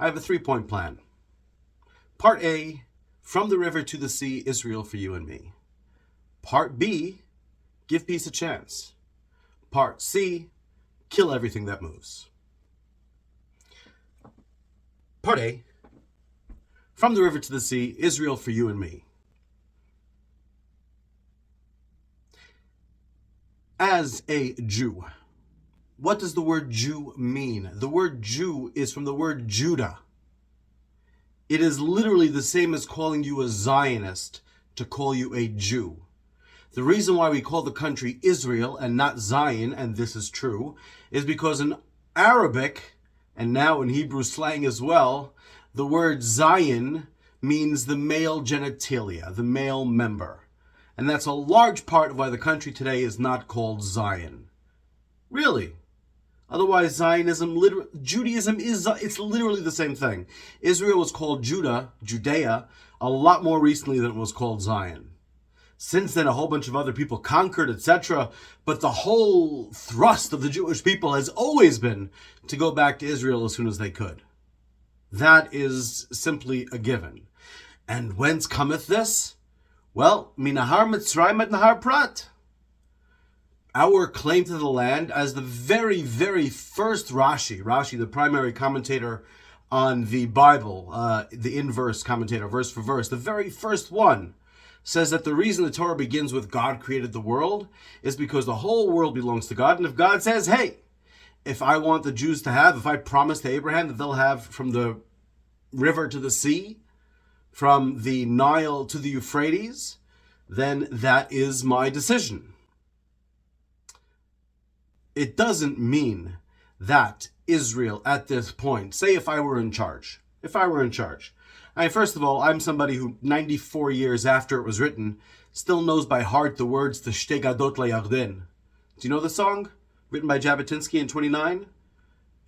I have a 3-point plan. Part A, from the river to the sea, Israel for you and me. Part B, give peace a chance. Part C, kill everything that moves. Part A, from the river to the sea, Israel for you and me. As a Jew, what does the word Jew mean? The word Jew is from the word Judah. It is literally the same as calling you a Zionist to call you a Jew. The reason why we call the country Israel and not Zion, and this is true, is because in Arabic, and now in Hebrew slang as well, the word Zion means the male genitalia, the male member. And that's a large part of why the country today is not called Zion. Really. Otherwise, Judaism it's literally the same thing. Israel was called Judea, a lot more recently than it was called Zion. Since then, a whole bunch of other people conquered, etc. But the whole thrust of the Jewish people has always been to go back to Israel as soon as they could. That is simply a given. And whence cometh this? Well, minahar Mitzrayim et nahar Prat. Our claim to the land, as the very, very first Rashi, the primary commentator on the Bible, the inverse commentator, verse for verse, the very first one, says that the reason the Torah begins with God created the world is because the whole world belongs to God. And if God says, hey, if I want the Jews to have, if I promise to Abraham that they'll have from the river to the sea, from the Nile to the Euphrates, then that is my decision. It doesn't mean that Israel at this point, say if I were in charge. First of all, I'm somebody who 94 years after it was written still knows by heart the words to Shtei Gadot LaYarden. Do you know the song? Written by Jabotinsky in 29?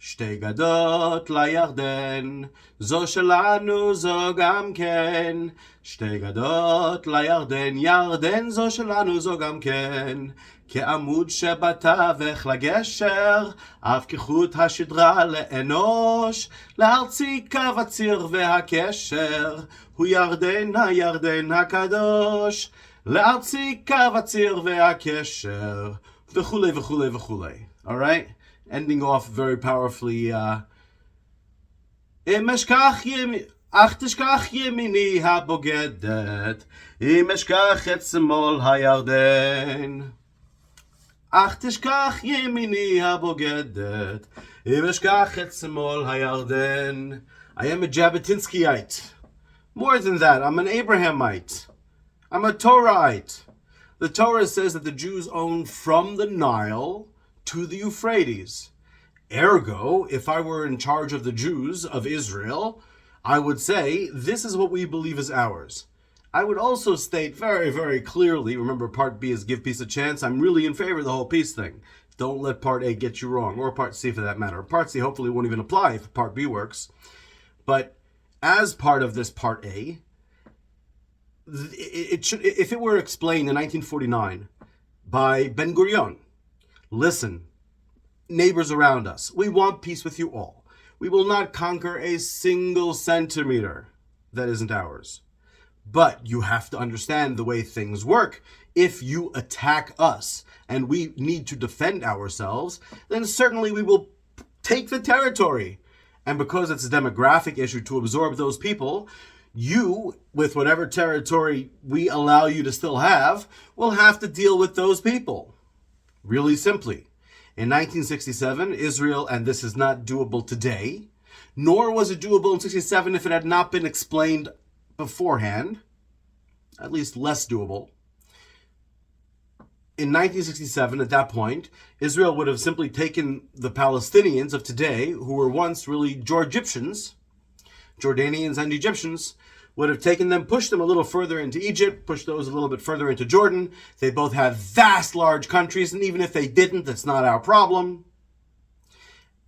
Shtei Gadot LaYarden, zo shelanu zo gam ken. Shtei Gadot LaYarden, Yarden zo shelanu zo gam ken. כעמוד שבתווך לגשר, אף כחוט השדרה לאנוש, לארצי קו הציר והקשר, הוא ירדן הקדוש, לארצי קו הציר והקשר, וכולי וכולי וכולי. All right? Ending off very powerfully. אך תשכח ימיני הבוגדת, אם אשכח את שמאל הירדן. אך תשכח ימיני הבוגדת, אם אשכח את שמאל הירדן. I am a Jabotinskyite. More than that, I'm an Abrahamite. I'm a Torahite. The Torah says that the Jews own from the Nile to the Euphrates. Ergo, if I were in charge of the Jews of Israel, I would say, this is what we believe is ours. I would also state very, very clearly, remember part B is give peace a chance, I'm really in favor of the whole peace thing. Don't let part A get you wrong, or part C for that matter. Part C hopefully won't even apply if part B works. But as part of this part A, it should, if it were explained in 1949 by Ben Gurion, listen, neighbors around us, we want peace with you all. We will not conquer a single centimeter that isn't ours. But you have to understand the way things work. If you attack us and we need to defend ourselves, then certainly we will take the territory. And because it's a demographic issue to absorb those people, you, with whatever territory we allow you to still have, will have to deal with those people. Really simply. In 1967, Israel, and this is not doable today, nor was it doable in 1967 if it had not been explained beforehand, at least less doable. In 1967, at that point, Israel would have simply taken the Palestinians of today, who were once really Georgians, Jordanians and Egyptians, would have taken them, pushed them a little further into Egypt, pushed those a little bit further into Jordan. They both have vast, large countries, and even if they didn't, that's not our problem.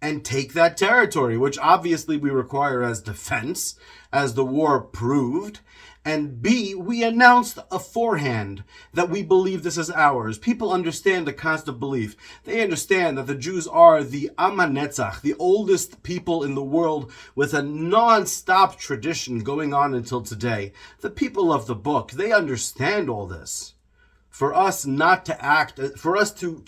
and take that territory, which obviously we require as defense, as the war proved. And B, we announced beforehand that we believe this is ours. People understand the constant belief. They understand that the Jews are the Am HaNetzach, the oldest people in the world with a non-stop tradition going on until today. The people of the book, they understand all this. For us not to act, for us to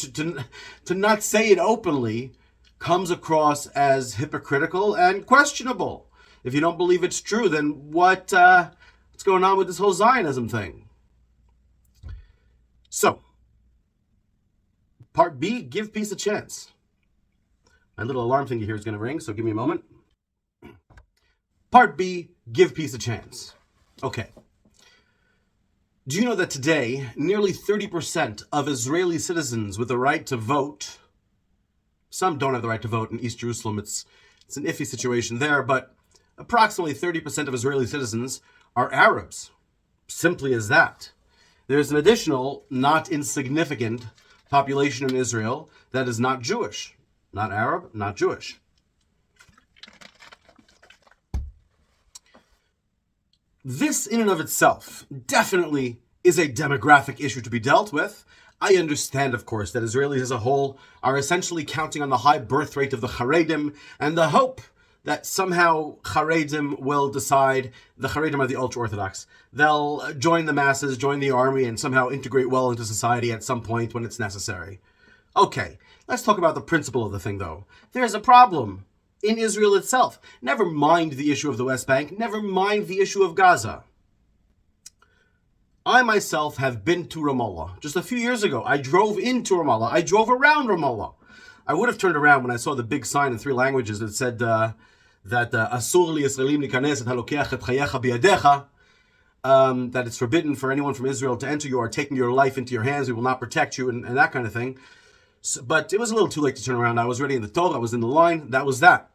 not say it openly, comes across as hypocritical and questionable. If you don't believe it's true, then what's going on with this whole Zionism thing? So, part B, give peace a chance. My little alarm thingy here is going to ring, so give me a moment. Part B, give peace a chance. Okay. Do you know that today, nearly 30% of Israeli citizens with the right to vote, some don't have the right to vote in East Jerusalem, it's an iffy situation there, but approximately 30% of Israeli citizens are Arabs. Simply as that. There's an additional, not insignificant population in Israel that is not Jewish. Not Arab, not Jewish. This in and of itself definitely is a demographic issue to be dealt with. I understand, of course, that Israelis as a whole are essentially counting on the high birth rate of the Haredim and the hope that somehow Haredim will decide, the Haredim are the ultra-Orthodox, they'll join the masses, join the army, and somehow integrate well into society at some point when it's necessary. Okay, let's talk about the principle of the thing, though. There's a problem in Israel itself. Never mind the issue of the West Bank, never mind the issue of Gaza. I myself have been to Ramallah. Just a few years ago, I drove into Ramallah. I drove around Ramallah. I would have turned around when I saw the big sign in 3 languages that said that Asur li Yisraelim likanes et halokeach et chayecha biyadecha, that it's forbidden for anyone from Israel to enter. You are taking your life into your hands. We will not protect you, and that kind of thing. So, but it was a little too late to turn around. I was already in the Torah. I was in the line. That was that.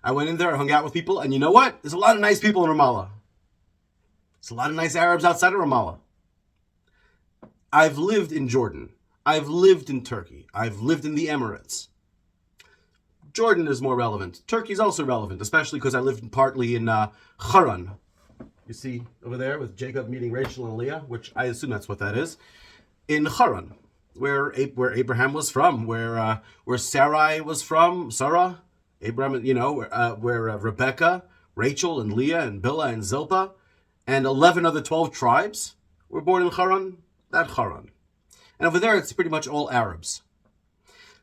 I went in there, hung out with people, and you know what? There's a lot of nice people in Ramallah. There's a lot of nice Arabs outside of Ramallah. I've lived in Jordan. I've lived in Turkey. I've lived in the Emirates. Jordan is more relevant. Turkey is also relevant, especially because I lived partly in Haran. You see over there with Jacob meeting Rachel and Leah, which I assume that's what that is. In Haran, where Abraham was from, where Sarai was from, Sarah, Abraham, where Rebecca, Rachel, and Leah, and Bilhah, and Zilpah, and 11 other 12 tribes were born in Haran. That Haran. And over there, it's pretty much all Arabs.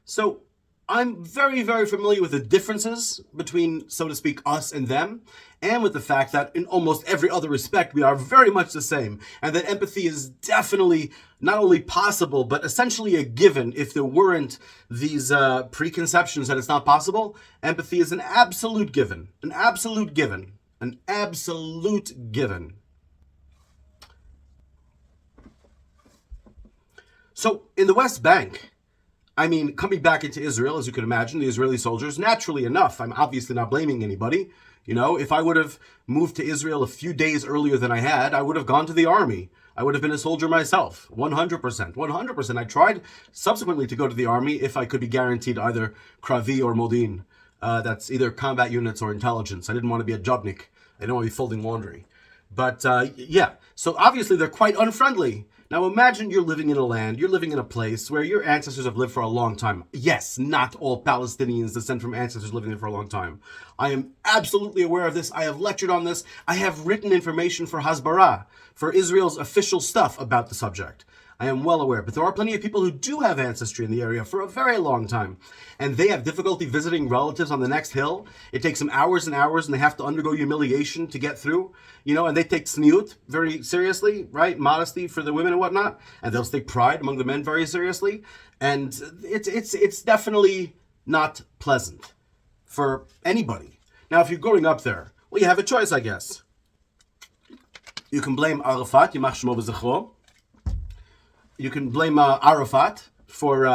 So I'm very, very familiar with the differences between, so to speak, us and them, and with the fact that in almost every other respect, we are very much the same, and that empathy is definitely not only possible, but essentially a given. If there weren't these preconceptions that it's not possible, empathy is an absolute given. An absolute given. An absolute given. So, in the West Bank, coming back into Israel, as you can imagine, the Israeli soldiers, naturally enough, I'm obviously not blaming anybody. If I would have moved to Israel a few days earlier than I had, I would have gone to the army. I would have been a soldier myself, 100%. 100%. I tried subsequently to go to the army if I could be guaranteed either Kravi or Modin. That's either combat units or intelligence. I didn't want to be a jobnik. I didn't want to be folding laundry. But, yeah. So, obviously, they're quite unfriendly. Now imagine you're living in a land, you're living in a place where your ancestors have lived for a long time. Yes, not all Palestinians descend from ancestors living there for a long time. I am absolutely aware of this. I have lectured on this. I have written information for Hasbara, for Israel's official stuff about the subject. I am well aware, but there are plenty of people who do have ancestry in the area for a very long time, and they have difficulty visiting relatives on the next hill. It takes them hours and hours, and they have to undergo humiliation to get through, and they take tzniut very seriously, right? Modesty for the women and whatnot, and they'll take pride among the men very seriously, and it's definitely not pleasant for anybody. Now, if you're growing up there, well, you have a choice, I guess. You can blame Arafat, Yimach Shemo V'Zechro. You can blame Arafat for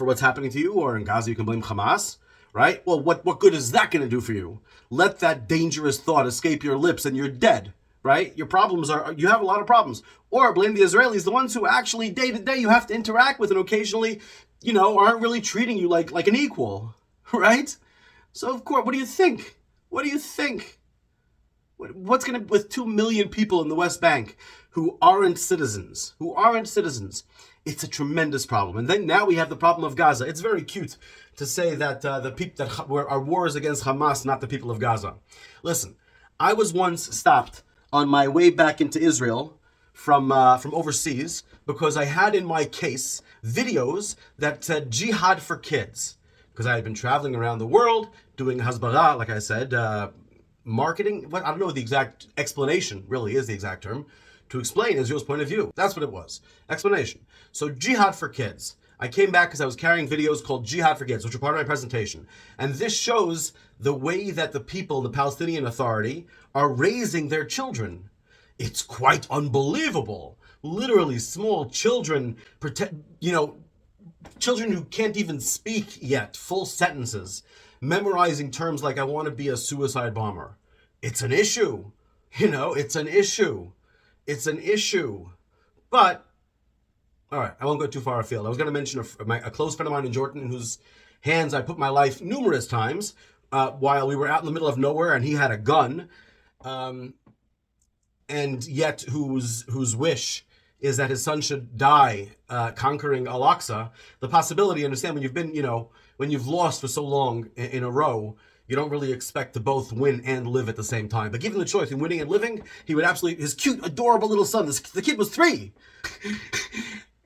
what's happening to you, or in Gaza you can blame Hamas, right? Well, what good is that going to do for you? Let that dangerous thought escape your lips and you're dead, right? You have a lot of problems. Or blame the Israelis, the ones who actually day to day you have to interact with and occasionally, aren't really treating you like an equal, right? So of course, what do you think? What do you think? What's going to, with 2 million people in the West Bank who aren't citizens, it's a tremendous problem. And then now we have the problem of Gaza. It's very cute to say that the people that our war is against Hamas, not the people of Gaza. Listen, I was once stopped on my way back into Israel from overseas because I had in my case videos that said jihad for kids. Because I had been traveling around the world doing hasbara, like I said, marketing. I don't know what the exact explanation really is, the exact term, to explain Israel's point of view. That's what it was. Explanation. So jihad for kids. I came back because I was carrying videos called Jihad for Kids, which are part of my presentation. And this shows the way that the people, the Palestinian Authority, are raising their children. It's quite unbelievable. Literally, small children, children who can't even speak yet, full sentences, memorizing terms like, I want to be a suicide bomber. It's an issue. It's an issue. It's an issue. But, all right, I won't go too far afield. I was going to mention a close friend of mine in Jordan in whose hands I put my life numerous times while we were out in the middle of nowhere and he had a gun, and yet whose wish is that his son should die conquering Al-Aqsa. The possibility, understand, when you've been, when you've lost for so long in a row, you don't really expect to both win and live at the same time. But given the choice in winning and living, he would absolutely, his cute, adorable little son, the kid was 3.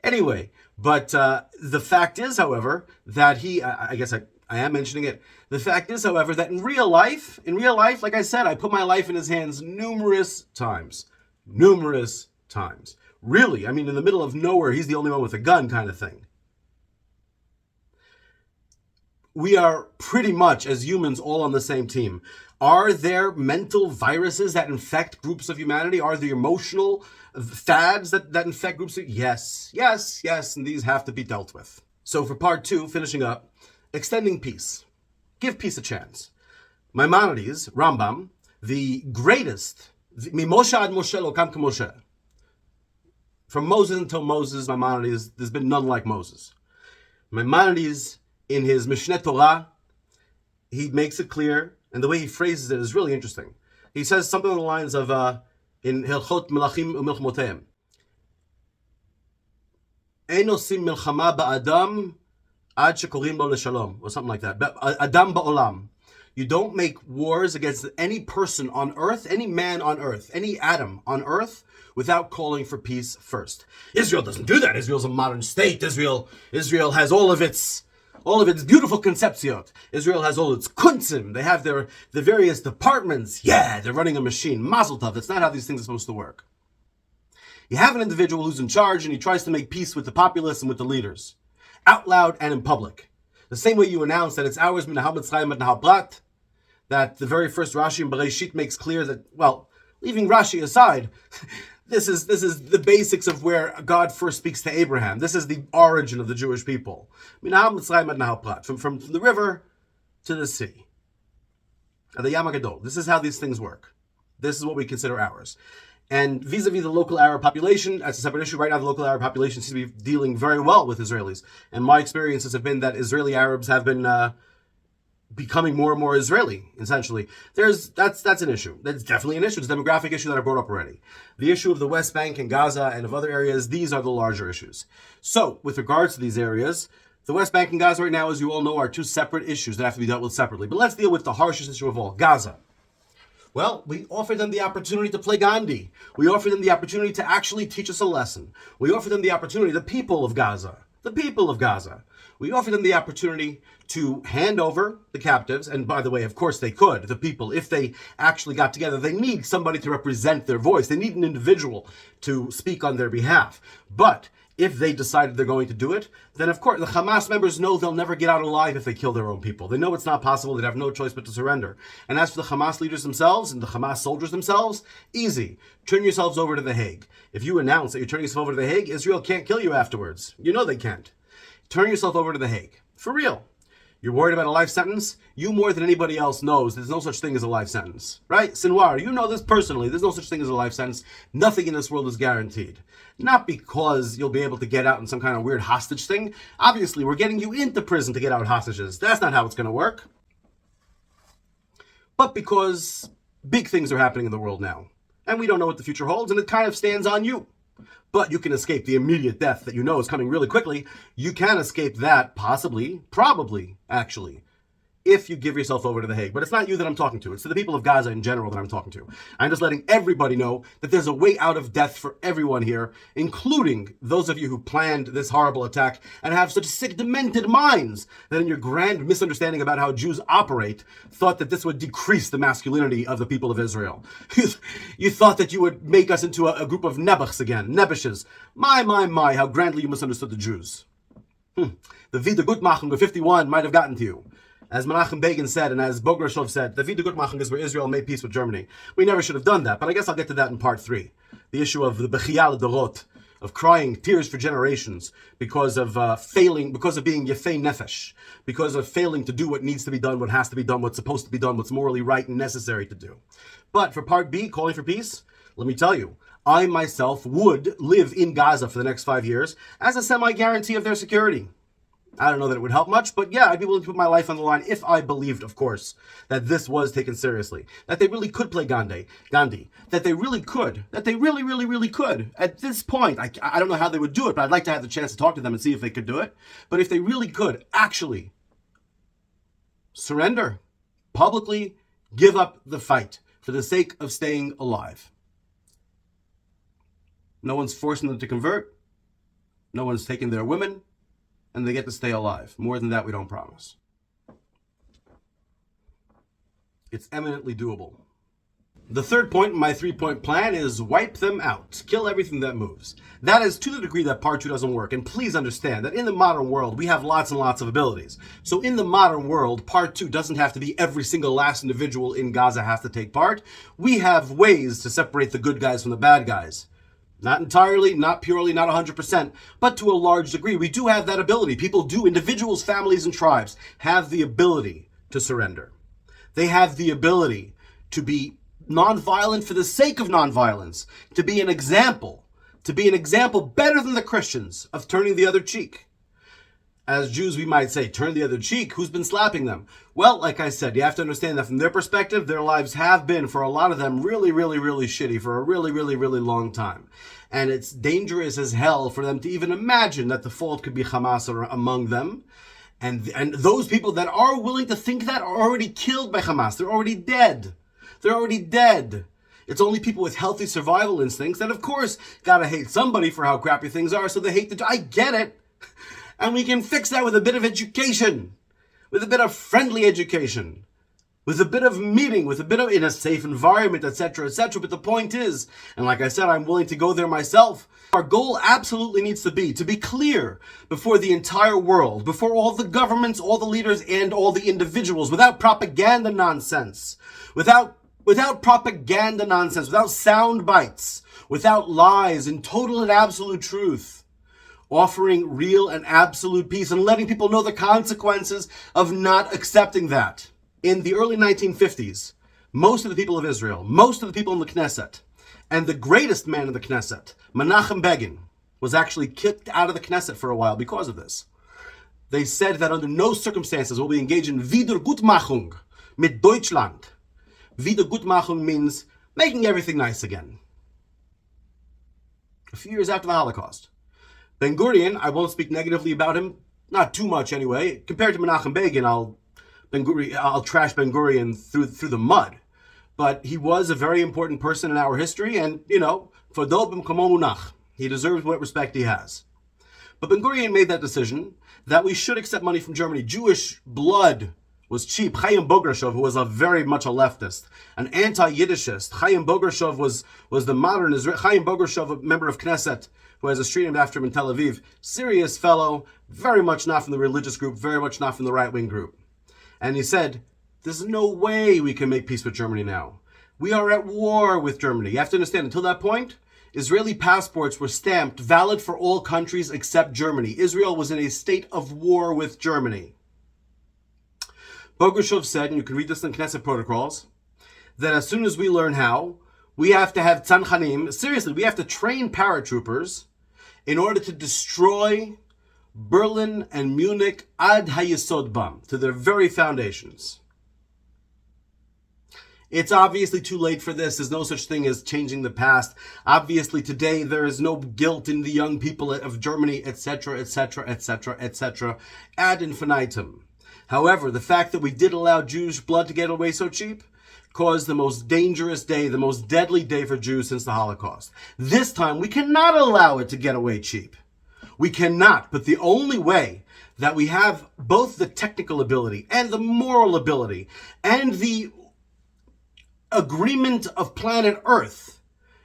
Anyway, but the fact is, however, that I guess I am mentioning it. The fact is, however, that in real life, like I said, I put my life in his hands numerous times. Really, I mean, in the middle of nowhere, he's the only one with a gun kind of thing. We are pretty much, as humans, all on the same team. Are there mental viruses that infect groups of humanity? Are there emotional fads that infect groups? Yes, and these have to be dealt with. So for part 2, finishing up, extending peace. Give peace a chance. Maimonides, Rambam, the greatest, Moshe ad Moshe lo kam k'Moshe. From Moses until Moses, Maimonides, there's been none like Moses. Maimonides, in his Mishneh Torah, he makes it clear, and the way he phrases it is really interesting. He says something along the lines of, in Hilchot Melachim u'Milchamoteim, Ein osim milchama ba'adam ad shekorim lo leshalom, or something like that. Adam ba'olam. You don't make wars against any person on earth, any man on earth, any atom on earth, without calling for peace first. Israel doesn't do that. Israel's a modern state. Israel has all of its beautiful concepciot. Israel has all its kuntzim. They have the various departments. Yeah, they're running a machine. Mazel tov. That's not how these things are supposed to work. You have an individual who's in charge and he tries to make peace with the populace and with the leaders, out loud and in public. The same way you announce that it's ours, minahal mitzrayim ad nahal prat, that the very first Rashi in Bereshit makes clear that, well, leaving Rashi aside, this is the basics of where God first speaks to Abraham. This is the origin of the Jewish people. Minahal mitzrayim ad nahal prat, from the river to the sea. The Yam HaGadol. This is how these things work. This is what we consider ours. And vis-a-vis the local Arab population, that's a separate issue. Right now, the local Arab population seems to be dealing very well with Israelis. And my experiences have been that Israeli Arabs have been becoming more and more Israeli, essentially. That's an issue. That's definitely an issue. It's a demographic issue that I brought up already. The issue of the West Bank and Gaza and of other areas, these are the larger issues. So, with regards to these areas, the West Bank and Gaza right now, as you all know, are 2 separate issues that have to be dealt with separately. But let's deal with the harshest issue of all, Gaza. Well, we offered them the opportunity to play Gandhi. We offered them the opportunity to actually teach us a lesson. We offered them the opportunity, the people of Gaza, we offered them the opportunity to hand over the captives. And by the way, of course they could. The people, if they actually got together, they need somebody to represent their voice. They need an individual to speak on their behalf. But if they decided they're going to do it, then of course the Hamas members know they'll never get out alive if they kill their own people. They know it's not possible. They'd have no choice but to surrender. And as for the Hamas leaders themselves and the Hamas soldiers themselves, easy. Turn yourselves over to The Hague. If you announce that you're turning yourself over to The Hague, Israel can't kill you afterwards. You know they can't. Turn yourself over to The Hague. For real. You're worried about a life sentence? You more than anybody else knows there's no such thing as a life sentence. Right? Sinwar, you know this personally. There's no such thing as a life sentence. Nothing in this world is guaranteed. Not because you'll be able to get out in some kind of weird hostage thing. Obviously, we're getting you into prison to get out hostages. That's not how it's going to work. but because big things are happening in the world now. And we don't know what the future holds, and it kind of stands on you. But you can escape the immediate death that you know is coming really quickly. You can escape that, possibly, probably, actually, if you give yourself over to the Hague. But it's not you that I'm talking to. It's to the people of Gaza in general that I'm talking to. I'm just letting everybody know that there's a way out of death for everyone here, including those of you who planned this horrible attack and have such sick, demented minds that in your grand misunderstanding about how Jews operate, thought that this would decrease the masculinity of the people of Israel. You thought that you would make us into a group of Nebuchs again, Nebushes. My, how grandly you misunderstood the Jews. The Wiedergutmachung of 51 might have gotten to you. As Menachem Begin said, and as Bograshov said, the Wiedergutmachung is where Israel made peace with Germany. We never should have done that, but I guess I'll get to that in part 3. The issue of the Bechiyah Dorot, of crying tears for generations because of failing, because of being Yefei Nefesh, because of failing to do what needs to be done, what has to be done, what's supposed to be done, what's morally right and necessary to do. But for part B, calling for peace, let me tell you, I myself would live in Gaza for the next 5 years as a semi-guarantee of their security. I don't know that it would help much, but yeah, I'd be willing to put my life on the line if I believed, of course, that this was taken seriously, that they really could play Gandhi, that they really could, that they really could. At this point, I don't know how they would do it, but I'd like to have the chance to talk to them and see if they could do it. But if they really could actually surrender, publicly give up the fight for the sake of staying alive. No one's forcing them to convert. No one's taking their women. And they get to stay alive. More than that, we don't promise. It's eminently doable. The third point in my 3-point plan is wipe them out. Kill everything that moves. That is to the degree that part 2 doesn't work. And please understand that in the modern world, we have lots and lots of abilities. So in the modern world, part 2 doesn't have to be every single last individual in Gaza has to take part. We have ways to separate the good guys from the bad guys. Not entirely, not purely, not 100%, but to a large degree. We do have that ability. People do, individuals, families, and tribes have the ability to surrender. They have the ability to be nonviolent for the sake of nonviolence, to be an example better than the Christians of turning the other cheek. As Jews, we might say, turn the other cheek. Who's been slapping them? Well, like I said, you have to understand that from their perspective, their lives have been, for a lot of them, really shitty for a really long time. And it's dangerous as hell for them to even imagine that the fault could be Hamas or among them. And those people that are willing to think that are already killed by Hamas. They're already dead. It's only people with healthy survival instincts that, of course, gotta hate somebody for how crappy things are, so they hate I get it. And we can fix that with a bit of education, with a bit of friendly education, with a bit of meeting, with a bit of in a safe environment, etc., etc. But the point is, and like I said, I'm willing to go there myself. Our goal absolutely needs to be clear before the entire world, before all the governments, all the leaders, and all the individuals, without propaganda nonsense, without propaganda nonsense, without sound bites, without lies, and total and absolute truth. Offering real and absolute peace and letting people know the consequences of not accepting that. In the early 1950s, most of the people of Israel, most of the people in the Knesset, and the greatest man in the Knesset, Menachem Begin, was actually kicked out of the Knesset for a while because of this. They said that under no circumstances will we engage in Wiedergutmachung mit Deutschland. Wiedergutmachung means making everything nice again. A few years after the Holocaust. Ben Gurion, I won't speak negatively about him, not too much anyway. Compared to Menachem Begin, I'll trash Ben Gurion through the mud. But he was a very important person in our history, and, Fodobim Kamo Munach. He deserves what respect he has. But Ben Gurion made that decision that we should accept money from Germany. Jewish blood was cheap. Chaim Bograshov, who was very much a leftist, an anti-Yiddishist. Chaim Bograshov was the modern Israel. Chaim Bograshov, a member of Knesset, who has a street named after him in Tel Aviv. Serious fellow, very much not from the religious group, very much not from the right-wing group. And he said, there's no way we can make peace with Germany now. We are at war with Germany. You have to understand, until that point, Israeli passports were stamped valid for all countries except Germany. Israel was in a state of war with Germany. Bogushov said, and you can read this in Knesset protocols, that as soon as we learn how, we have to have tzanchanim. Seriously, we have to train paratroopers in order to destroy Berlin and Munich ad hayesod bam, to their very foundations. It's obviously too late for this. There's no such thing as changing the past. Obviously, today there is no guilt in the young people of Germany, etc., etc., etc., etc., ad infinitum. However, the fact that we did allow Jewish blood to get away so cheap caused the most dangerous day, the most deadly day for Jews since the Holocaust. This time, we cannot allow it to get away cheap. We cannot, but the only way that we have both the technical ability and the moral ability and the agreement of planet Earth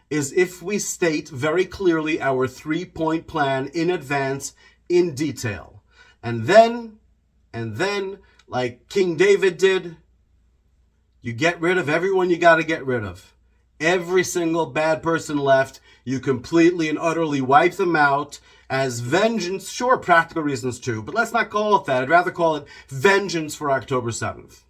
is if we state very clearly our 3-point plan in advance, in detail. And then, like King David did, you get rid of everyone you got to get rid of. Every single bad person left, you completely and utterly wipe them out as vengeance. Sure, practical reasons too, but let's not call it that. I'd rather call it vengeance for October 7th.